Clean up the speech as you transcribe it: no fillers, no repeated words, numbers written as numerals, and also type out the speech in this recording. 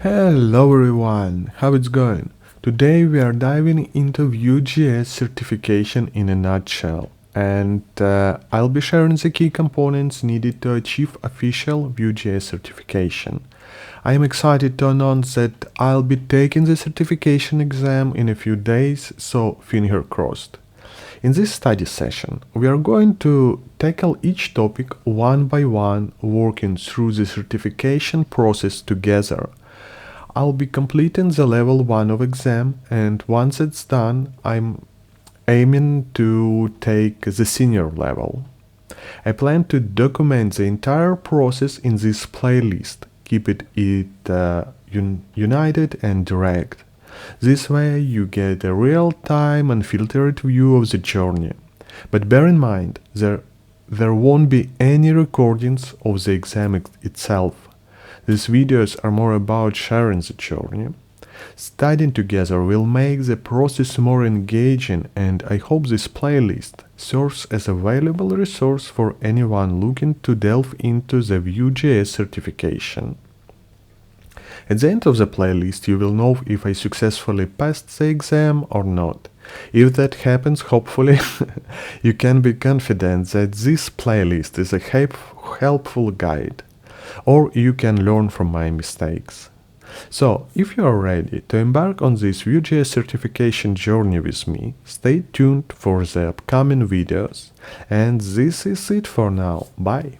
Hello everyone, how it's going? Today we are diving into VueJS certification in a nutshell, and I'll be sharing the key components needed to achieve official VueJS certification. I am excited to announce that I'll be taking the certification exam in a few days, so finger crossed. In this study session, we are going to tackle each topic one by one, working through the certification process together. I'll be completing the level 1 of exam, and once it's done, I'm aiming to take the senior level. I plan to document the entire process in this playlist, keep it united and direct. This way you get a real-time unfiltered view of the journey. But bear in mind, there won't be any recordings of the exam itself. These videos are more about sharing the journey. Studying together will make the process more engaging, and I hope this playlist serves as a valuable resource for anyone looking to delve into the VueJS certification. At the end of the playlist, you will know if I successfully passed the exam or not. If that happens, hopefully, you can be confident that this playlist is a helpful guide, or you can learn from my mistakes. So, if you are ready to embark on this VueJS certification journey with me, stay tuned for the upcoming videos. And this is it for now. Bye!